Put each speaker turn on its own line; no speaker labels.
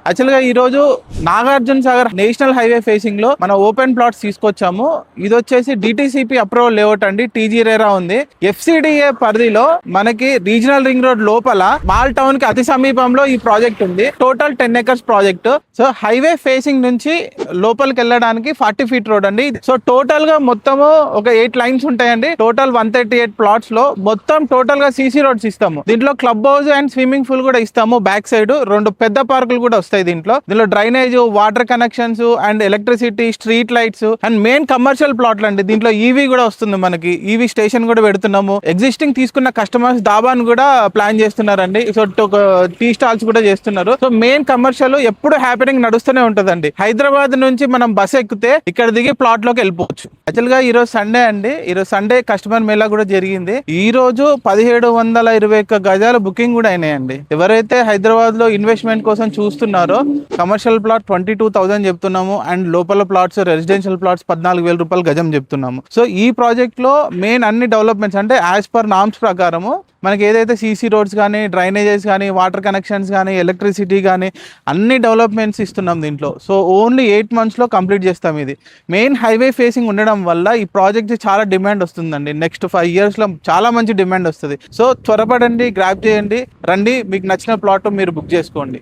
Actual గా ఈ రోజు Nagarjuna Sagar national highway facing లో మన ఓపెన్ ప్లాట్స్ తీసుకొచ్చాము. ఇది వచ్చేసి డిటిసిపి అప్రూవల్ లేఅవుట్ అండి, టీజీ రేరా ఉంది. ఎఫ్సిడిఏ పరిధిలో మనకి రీజనల్ రింగ్ రోడ్ లోపల మాల్ టౌన్ కి అతి సమీపంలో ఈ ప్రాజెక్ట్ ఉంది. Total 10 acres project. So highway facing నుంచి లోపలికి వెళ్ళడానికి 40 feet రోడ్ అండి. సో టోటల్ గా మొత్తము ఒక 8 lines ఉంటాయండి. టోటల్ 138 plots లో మొత్తం టోటల్ గా సీసీ రోడ్స్ ఇస్తాము. దీంట్లో club house and swimming pool కూడా ఇస్తాము. బ్యాక్ సైడ్ 2 పెద్ద పార్కులు కూడా వస్తాయి. దీంట్లో drainage, water connections and electricity, street lights and main commercial ప్లాట్లు అండి. దీంట్లో ఈవీ కూడా వస్తుంది. మనకి ఈవీ స్టేషన్ కూడా పెడుతున్నాము. ఎగ్జిస్టింగ్ తీసుకున్న కస్టమర్స్ డాబాను కూడా ప్లాన్ చేస్తున్నారండి. సో టీ స్టాల్స్ కూడా చేస్తున్నారు. సో మెయిన్ కమర్షియల్ ఎప్పుడు హ్యాపెనింగ్ నడుస్తూనే ఉంటదండి. హైదరాబాద్ నుంచి మనం బస్ ఎక్కితే ఇక్కడ దిగి ప్లాట్ లోకి వెళ్ళిపోవచ్చు. యాక్చువల్ గా ఈ రోజు సండే అండి. ఈ రోజు సండే కస్టమర్ మేళా కూడా జరిగింది. ఈ రోజు 1721 గజాల బుకింగ్ కూడా అయినాయండి. ఎవరైతే హైదరాబాద్ లో ఇన్వెస్ట్మెంట్ కోసం చూస్తున్నారో కమర్షియల్ ప్లాట్ 22,000 చెప్తున్నాము. అండ్ లోపల ప్లాట్స్, రెసిడెన్షియల్ ప్లాట్స్ 14,000 రూపాయలు గజం చెప్తున్నాము. సో ఈ ప్రాజెక్ట్ లో మెయిన్ అన్ని డెవలప్మెంట్స్ అంటే యాజ్ పర్ నామ్స్ ప్రకారము మనకి ఏదైతే సీసీ రోడ్స్ కానీ, డ్రైనేజెస్ కానీ, వాటర్ కనెక్షన్స్ కానీ, ఎలక్ట్రిసిటీ కానీ అన్ని డెవలప్మెంట్స్ ఇస్తున్నాం దీంట్లో. సో ఓన్లీ 8 months లో కంప్లీట్ చేస్తాం. ఇది మెయిన్ హైవే ఫేసింగ్ ఉండడం వల్ల ఈ ప్రాజెక్ట్ చాలా డిమాండ్ వస్తుందండి. నెక్స్ట్ 5 years లో చాలా మంచి డిమాండ్ వస్తుంది. సో త్వరపడండి, గ్రాప్ చేయండి, రండి, మీకు నచ్చిన ప్లాట్ మీరు బుక్ చేసుకోండి.